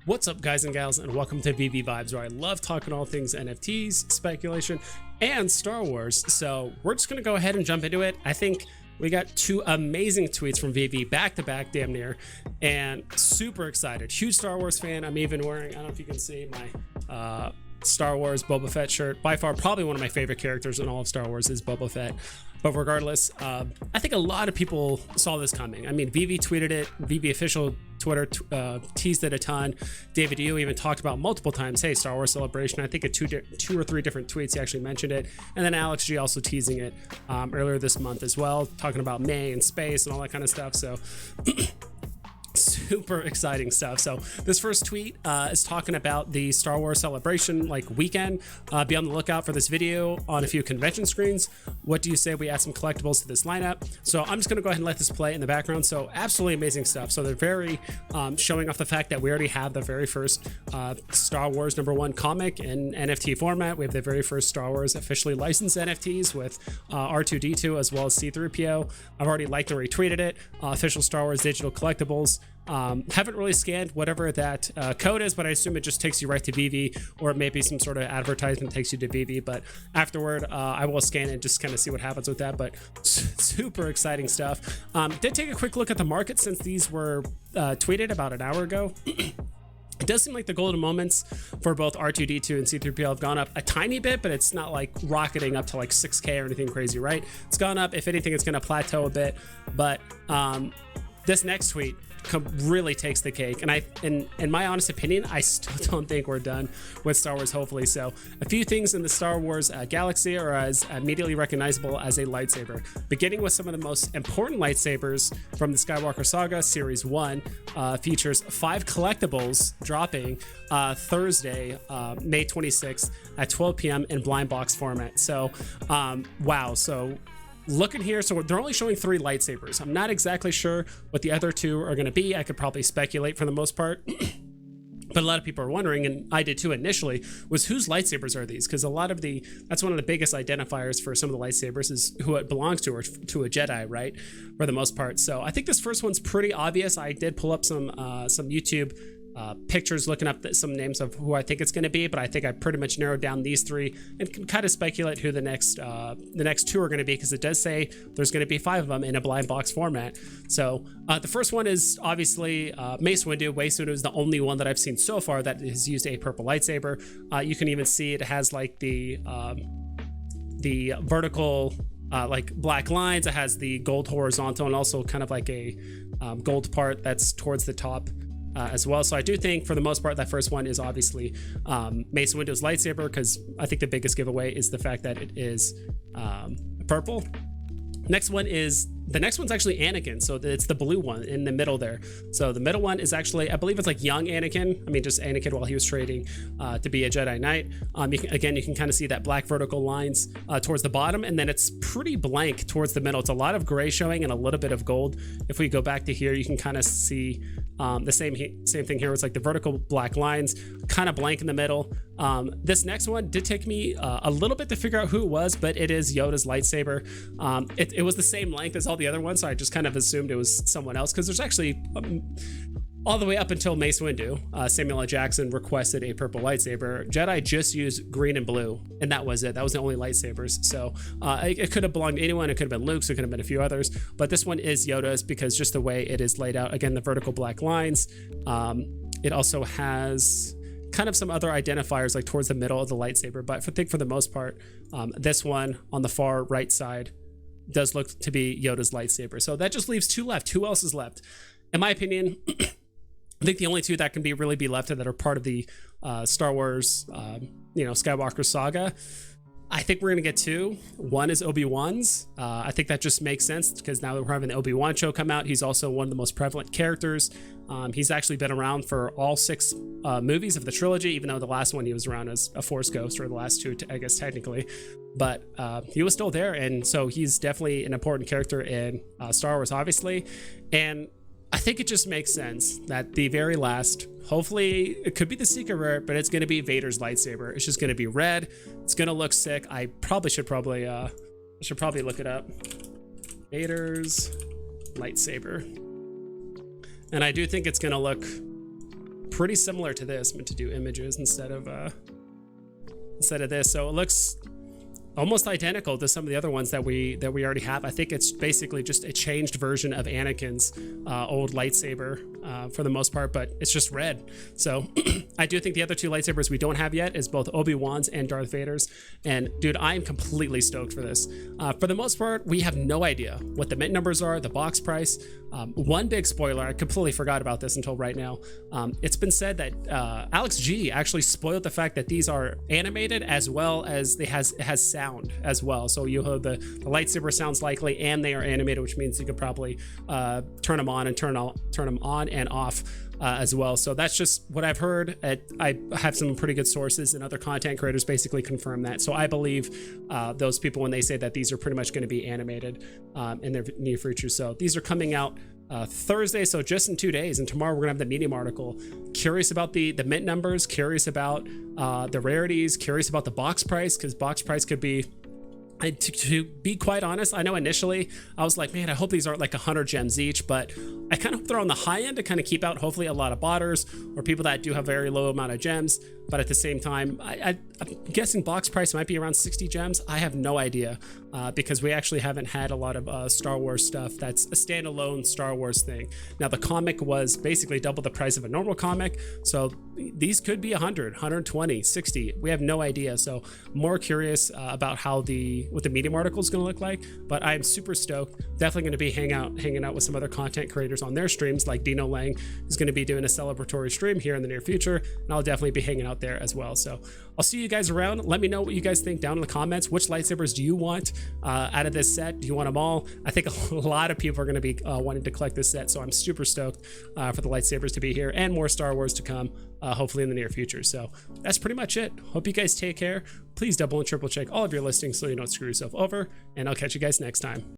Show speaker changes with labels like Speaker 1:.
Speaker 1: What's up, guys and gals, and welcome to Veve Vibes, where I love talking all things NFTs, speculation, and Star Wars. So we're just gonna go ahead and jump into it. I think we got two amazing tweets from Veve back to back, damn near, and super excited. Huge Star Wars fan. I'm even wearing, I don't know if you can see my Star Wars Boba Fett shirt. By far, probably one of my favorite characters in all of Star Wars is Boba Fett. But regardless, I think a lot of people saw this coming. I mean, Veve tweeted it. Veve official Twitter teased it a ton. David Yu even talked about multiple times, hey, Star Wars Celebration. I think at two or three different tweets he actually mentioned it. And then Alex G also teasing it earlier this month as well, talking about May and space and all that kind of stuff. So super exciting stuff. So this first tweet is talking about the Star Wars Celebration weekend. Be on the lookout for this video on a few convention screens. What do you say we add some collectibles to this lineup? So I'm just gonna go ahead and let this play in the background. So absolutely amazing stuff. So they're very showing off the fact that we already have the very first Star Wars #1 comic in NFT format. We have the very first Star Wars officially licensed NFTs with R2D2 as well as C3PO. I've already liked and retweeted it. Official Star Wars digital collectibles. Haven't really scanned whatever that code is, but I assume it just takes you right to Veve, or it may be some sort of advertisement takes you to Veve. But afterward, I will scan it and just kind of see what happens with that. But super exciting stuff. Did take a quick look at the market since these were tweeted about an hour ago. It does seem like the golden moments for both R2D2 and C3PO have gone up a tiny bit, but it's not like rocketing up to like 6K or anything crazy, right? It's gone up. If anything, it's going to plateau a bit. But this next tweet really takes the cake, and in my honest opinion, I still don't think we're done with Star Wars, hopefully. So a few things in the Star Wars galaxy are as immediately recognizable as a lightsaber, beginning with some of the most important lightsabers from the Skywalker Saga Series 1. Features 5 collectibles dropping Thursday, May 26th at 12 p.m. in blind box format. So wow. So looking here, so they're only showing 3 lightsabers. I'm not exactly sure what the other 2 are going to be. I could probably speculate for the most part. But a lot of people are wondering, and I did too initially, was whose lightsabers are these? Because that's one of the biggest identifiers for some of the lightsabers is who it belongs to, or to a Jedi, right? For the most part. So I think this first one's pretty obvious. I did pull up some YouTube pictures looking up some names of who I think it's going to be, but I think I pretty much narrowed down these 3 and can kind of speculate who the next 2 are going to be, because it does say there's going to be 5 of them in a blind box format. So the first one is obviously Mace Windu. Mace Windu is the only one that I've seen so far that has used a purple lightsaber. You can even see it has like the vertical like black lines. It has the gold horizontal and also kind of like a gold part that's towards the top as well. So I do think for the most part that first one is obviously Mace Windu's lightsaber, because I think the biggest giveaway is the fact that it is purple. The next one's actually Anakin, so it's the blue one in the middle there. So the middle one is actually, I believe it's like young Anakin. I mean, just Anakin while he was training to be a Jedi Knight. You can kind of see that black vertical lines towards the bottom, and then it's pretty blank towards the middle. It's a lot of gray showing and a little bit of gold. If we go back to here, you can kind of see the same thing here. It's like the vertical black lines, kind of blank in the middle. This next one did take me a little bit to figure out who it was, but it is Yoda's lightsaber. It was the same length as all the other ones, so I just kind of assumed it was someone else, because there's actually all the way up until Mace Windu, Samuel L. Jackson requested a purple lightsaber. Jedi just used green and blue, and that was it. That was the only lightsabers. So it could have belonged to anyone. It could have been Luke's. It could have been a few others. But this one is Yoda's, because just the way it is laid out. Again, the vertical black lines. It also has kind of some other identifiers like towards the middle of the lightsaber. But I think for the most part, this one on the far right side does look to be Yoda's lightsaber. So that just leaves 2 left. Who else is left? In my opinion, I think the only 2 that can really be left that are part of the Star Wars, Skywalker saga. I think we're going to get 2. One is Obi-Wan's. I think that just makes sense, because now that we're having the Obi-Wan show come out, he's also one of the most prevalent characters. He's actually been around for all 6 movies of the trilogy, even though the last one he was around as a Force ghost, or the last 2, I guess, technically. But he was still there, and so he's definitely an important character in Star Wars, obviously. And I think it just makes sense that the very last, hopefully it could be the secret rare, but it's going to be Vader's lightsaber. It's just going to be red. It's going to look sick. I should probably look it up. Vader's lightsaber. And I do think it's going to look pretty similar to this. I meant to do images instead of this. So it looks almost identical to some of the other ones that we already have. I think it's basically just a changed version of Anakin's old lightsaber for the most part, but it's just red. So I do think the other two lightsabers we don't have yet is both Obi-Wan's and Darth Vader's. And dude, I am completely stoked for this. For the most part, we have no idea what the mint numbers are, the box price. One big spoiler, I completely forgot about this until right now. It's been said that Alex G actually spoiled the fact that these are animated as well as it has sound as well. So you have the lightsaber sounds likely, and they are animated, which means you could probably turn them on and turn them on and off as well. So that's just what I've heard. I have some pretty good sources, and other content creators basically confirm that. So I believe those people when they say that these are pretty much going to be animated in their near future. So these are coming out Thursday, so just in 2 days, and tomorrow we're gonna have the Medium article. Curious about the mint numbers, curious about the rarities, curious about the box price, because box price could be, to be quite honest, I know initially I was like, man, I hope these aren't like 100 gems each, but I kind of hope they're on the high end to kind of keep out hopefully a lot of botters or people that do have very low amount of gems. But at the same time, I'm guessing box price might be around 60 gems. I have no idea because we actually haven't had a lot of Star Wars stuff that's a standalone Star Wars thing. Now, the comic was basically double the price of a normal comic. So these could be 100, 120, 60. We have no idea. So more curious about how what the Medium article is going to look like. But I'm super stoked. Definitely going to be hanging out with some other content creators on their streams, like Dino Lang is going to be doing a celebratory stream here in the near future, and I'll definitely be hanging out there as well. So I'll see you guys around. Let me know what you guys think down in the comments. Which lightsabers do you want out of this set? Do you want them all? I think a lot of people are going to be wanting to collect this set, so I'm super stoked for the lightsabers to be here and more Star Wars to come, hopefully in the near future. So that's pretty much it. Hope you guys take care. Please double and triple check all of your listings so you don't screw yourself over, and I'll catch you guys next time.